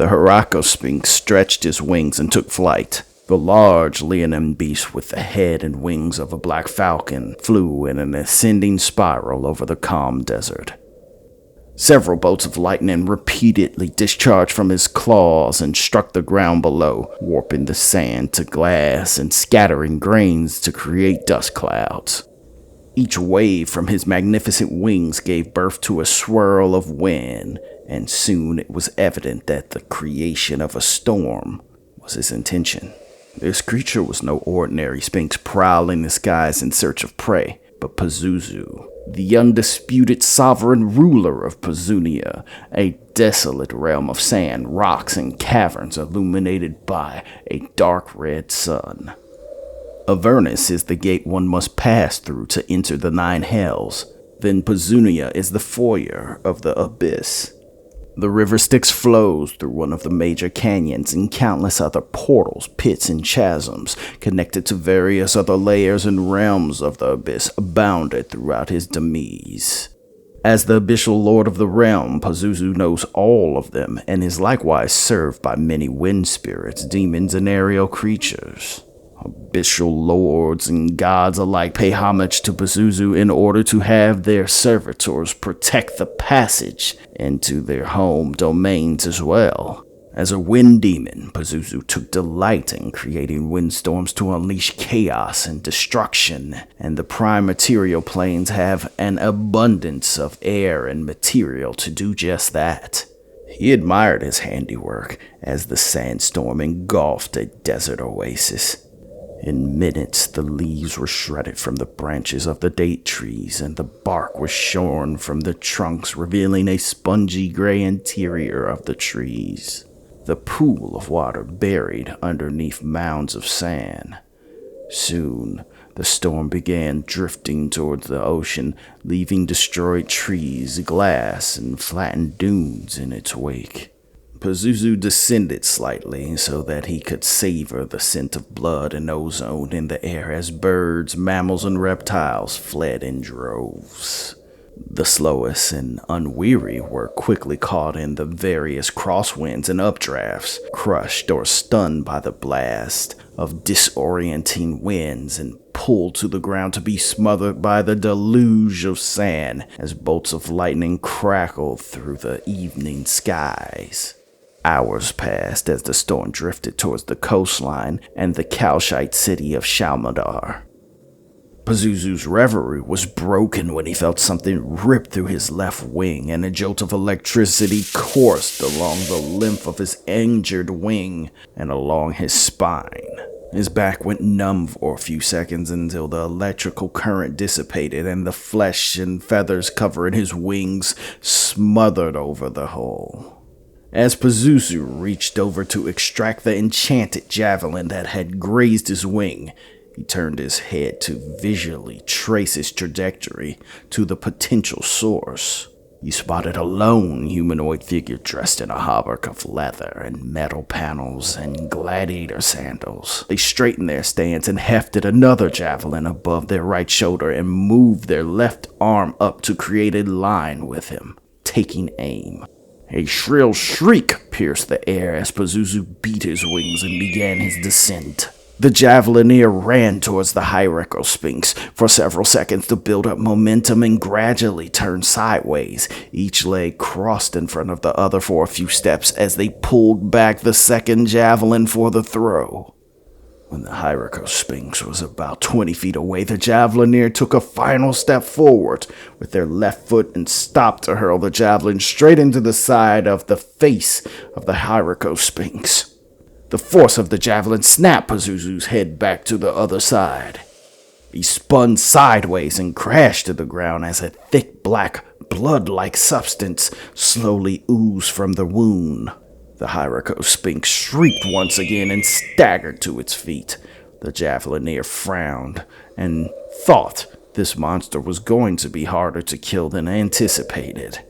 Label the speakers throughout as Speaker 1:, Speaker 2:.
Speaker 1: The Hyracosphinx stretched his wings and took flight. The large leonine beast with the head and wings of a black falcon flew in an ascending spiral over the calm desert. Several bolts of lightning repeatedly discharged from his claws and struck the ground below, warping the sand to glass and scattering grains to create dust clouds. Each wave from his magnificent wings gave birth to a swirl of wind, and soon it was evident that the creation of a storm was his intention. This creature was no ordinary sphinx prowling the skies in search of prey, but Pazuzu, the undisputed sovereign ruler of Pazunia, a desolate realm of sand, rocks, and caverns illuminated by a dark red sun. Avernus is the gate one must pass through to enter the Nine Hells. Then Pazunia is the foyer of the Abyss. The river Styx flows through one of the major canyons and countless other portals, pits, and chasms connected to various other layers and realms of the Abyss abounded throughout his demise. As the abyssal lord of the realm, Pazuzu knows all of them and is likewise served by many wind spirits, demons, and aerial creatures. Abyssal lords and gods alike pay homage to Pazuzu in order to have their servitors protect the passage into their home domains as well. As a wind demon, Pazuzu took delight in creating windstorms to unleash chaos and destruction, and the prime material planes have an abundance of air and material to do just that. He admired his handiwork as the sandstorm engulfed a desert oasis. In minutes, the leaves were shredded from the branches of the date trees, and the bark was shorn from the trunks, revealing a spongy gray interior of the trees. The pool of water buried underneath mounds of sand. Soon, the storm began drifting towards the ocean, leaving destroyed trees, glass, and flattened dunes in its wake. Pazuzu descended slightly so that he could savor the scent of blood and ozone in the air as birds, mammals, and reptiles fled in droves. The slowest and unweary were quickly caught in the various crosswinds and updrafts, crushed or stunned by the blast of disorienting winds and pulled to the ground to be smothered by the deluge of sand as bolts of lightning crackled through the evening skies. Hours passed as the storm drifted towards the coastline and the Kalshite city of Shalmadar. Pazuzu's reverie was broken when he felt something rip through his left wing, and a jolt of electricity coursed along the length of his injured wing and along his spine. His back went numb for a few seconds until the electrical current dissipated and the flesh and feathers covering his wings smothered over the hole. As Pazuzu reached over to extract the enchanted javelin that had grazed his wing, he turned his head to visually trace its trajectory to the potential source. He spotted a lone humanoid figure dressed in a hauberk of leather and metal panels and gladiator sandals. They straightened their stance and hefted another javelin above their right shoulder and moved their left arm up to create a line with him, taking aim. A shrill shriek pierced the air as Pazuzu beat his wings and began his descent. The javelineer ran towards the Hyracosphinx for several seconds to build up momentum and gradually turned sideways. Each leg crossed in front of the other for a few steps as they pulled back the second javelin for the throw. When the Hyracosphinx was about 20 feet away, the javelineer took a final step forward with their left foot and stopped to hurl the javelin straight into the side of the face of the Hyracosphinx. The force of the javelin snapped Pazuzu's head back to the other side. He spun sideways and crashed to the ground as a thick black, blood-like substance slowly oozed from the wound. The Hyracosphinx shrieked once again and staggered to its feet. The javelineer frowned and thought this monster was going to be harder to kill than anticipated.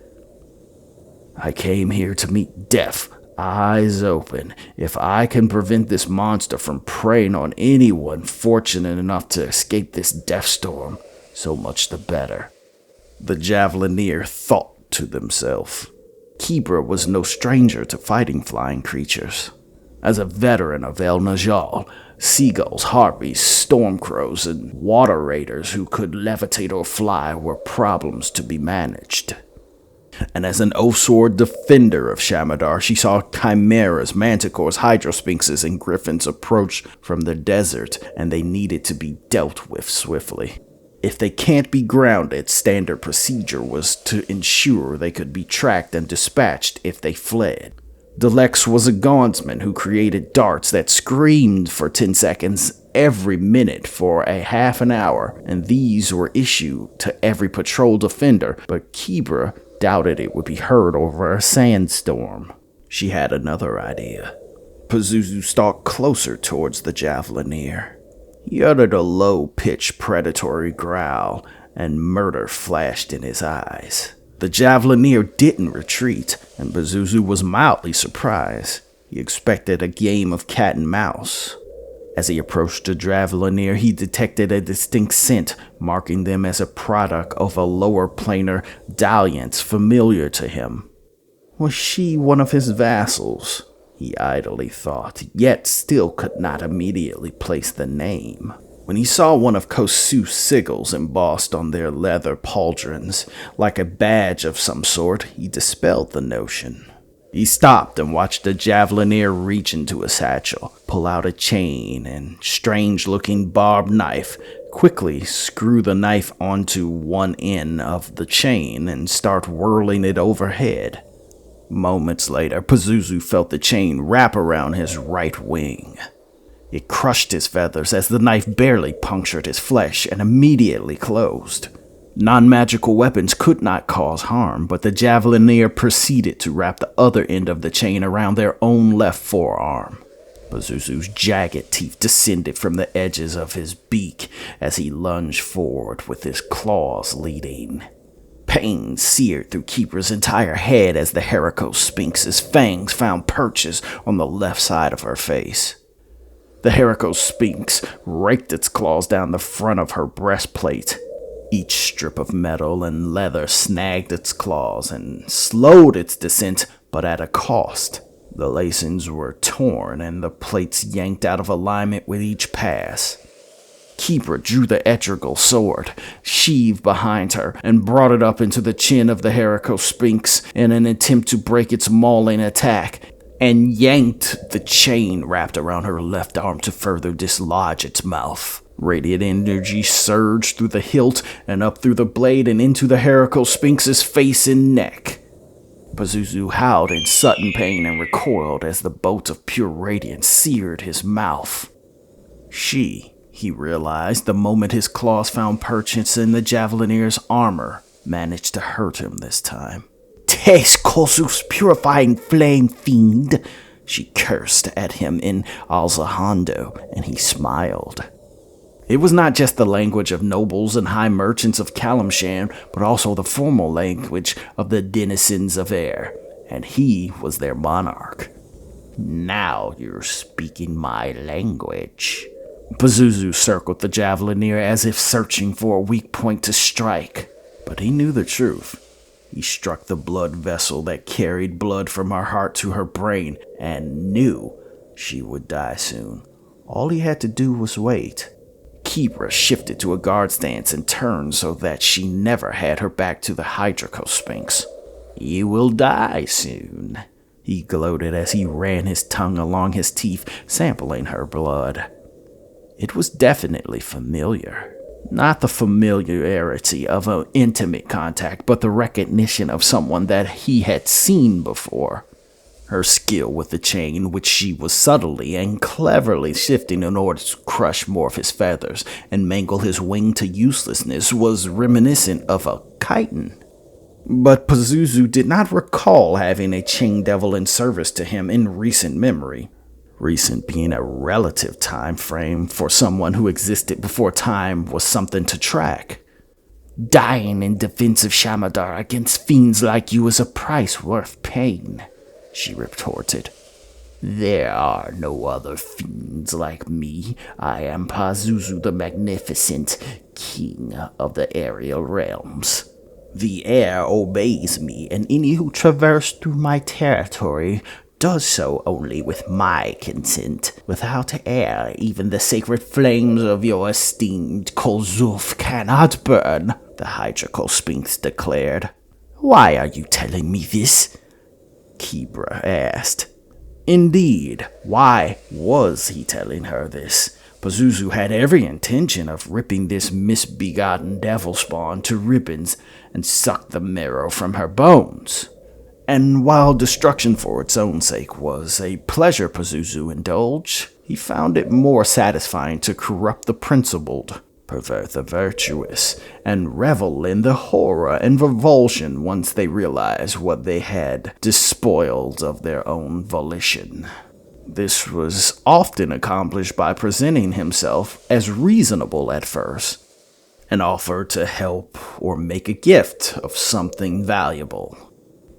Speaker 1: I came here to meet death, eyes open. If I can prevent this monster from preying on anyone fortunate enough to escape this death storm, so much the better. The javelineer thought to themselves. Kibra was no stranger to fighting flying creatures. As a veteran of El Najal, seagulls, harpies, storm crows, and water raiders who could levitate or fly were problems to be managed. And as an Osword defender of Shamadar, she saw chimeras, manticores, hydrosphinxes, and griffins approach from the desert, and they needed to be dealt with swiftly. If they can't be grounded, standard procedure was to ensure they could be tracked and dispatched if they fled. Delex was a guardsman who created darts that screamed for 10 seconds every minute for a half an hour, and these were issued to every patrol defender, but Kibra doubted it would be heard over a sandstorm. She had another idea. Pazuzu stalked closer towards the javelineer. He uttered a low-pitched predatory growl, and murder flashed in his eyes. The javelineer didn't retreat, and Pazuzu was mildly surprised. He expected a game of cat and mouse. As he approached the javelineer, he detected a distinct scent, marking them as a product of a lower planar dalliance familiar to him. Was she one of his vassals? He idly thought, yet still could not immediately place the name. When he saw one of Kosu's sigils embossed on their leather pauldrons, like a badge of some sort, he dispelled the notion. He stopped and watched the javelineer reach into a satchel, pull out a chain and strange-looking barbed knife, quickly screw the knife onto one end of the chain and start whirling it overhead. Moments later, Pazuzu felt the chain wrap around his right wing. It crushed his feathers as the knife barely punctured his flesh and immediately closed. Non-magical weapons could not cause harm, but the javelineer proceeded to wrap the other end of the chain around their own left forearm. Pazuzu's jagged teeth descended from the edges of his beak as he lunged forward with his claws leading. Pain seared through Kibra's entire head as the Heraco-Sphinx's fangs found perches on the left side of her face. The Heraco-Sphinx raked its claws down the front of her breastplate. Each strip of metal and leather snagged its claws and slowed its descent, but at a cost. The lacings were torn and the plates yanked out of alignment with each pass. Kibra drew the etrigal sword, sheathed behind her, and brought it up into the chin of the Heraco-Sphinx in an attempt to break its mauling attack, and yanked the chain wrapped around her left arm to further dislodge its mouth. Radiant energy surged through the hilt and up through the blade and into the Heraco-Sphinx's face and neck. Pazuzu howled in sudden pain and recoiled as the bolt of pure radiance seared his mouth. He realized the moment his claws found purchase in the javelineer's armor, managed to hurt him this time. "Taste Kosu's purifying flame, fiend!" She cursed at him in Alzahando, and he smiled. It was not just the language of nobles and high merchants of Kalimshan, but also the formal language of the denizens of air, and he was their monarch. "Now you're speaking my language." Pazuzu circled the javelineer as if searching for a weak point to strike, but he knew the truth. He struck the blood vessel that carried blood from her heart to her brain and knew she would die soon. All he had to do was wait. Kibra shifted to a guard stance and turned so that she never had her back to the Hydroco-Sphinx. "You will die soon," he gloated as he ran his tongue along his teeth, sampling her blood. It was definitely familiar. Not the familiarity of an intimate contact, but the recognition of someone that he had seen before. Her skill with the chain, which she was subtly and cleverly shifting in order to crush more of his feathers and mangle his wing to uselessness, was reminiscent of a chitin. But Pazuzu did not recall having a chain devil in service to him in recent memory. Recent being a relative time frame for someone who existed before time was something to track. "Dying in defense of Shamadar against fiends like you is a price worth paying," she retorted. "There are no other fiends like me. I am Pazuzu the Magnificent, king of the aerial realms." The air obeys me, and any who traverse through my territory does so only with my consent. Without air, even the sacred flames of your esteemed Kolzuf cannot burn, the Hydrical Sphinx declared. Why are you telling me this? Kibra asked. Indeed, why was he telling her this? Pazuzu had every intention of ripping this misbegotten devil spawn to ribbons and suck the marrow from her bones. And while destruction for its own sake was a pleasure Pazuzu indulged, he found it more satisfying to corrupt the principled, pervert the virtuous, and revel in the horror and revulsion once they realized what they had despoiled of their own volition. This was often accomplished by presenting himself as reasonable at first, an offer to help or make a gift of something valuable.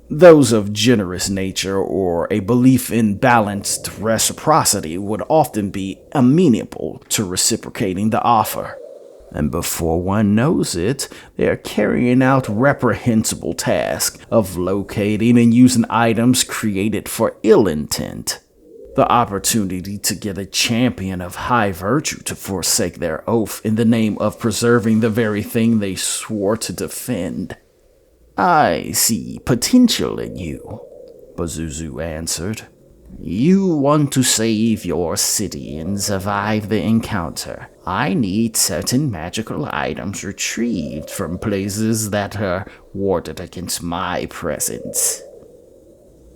Speaker 1: Those of generous nature or a belief in balanced reciprocity would often be amenable to reciprocating the offer. And before one knows it, they are carrying out reprehensible task of locating and using items created for ill intent. The opportunity to get a champion of high virtue to forsake their oath in the name of preserving the very thing they swore to defend. I see potential in you, Pazuzu answered. You want to save your city and survive the encounter. I need certain magical items retrieved from places that are warded against my presence.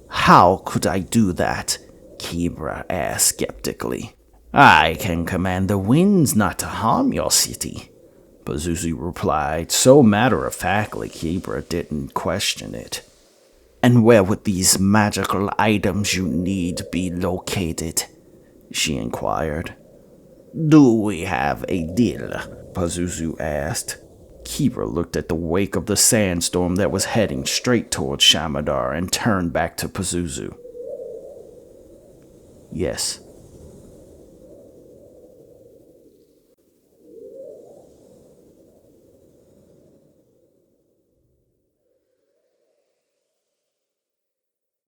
Speaker 1: How could I do that? Kibra asked skeptically. I can command the winds not to harm your city, Pazuzu replied, so matter-of-factly Kibra didn't question it. And where would these magical items you need be located? She inquired. Do we have a deal? Pazuzu asked. Kibra looked at the wake of the sandstorm that was heading straight towards Shamadar and turned back to Pazuzu. Yes,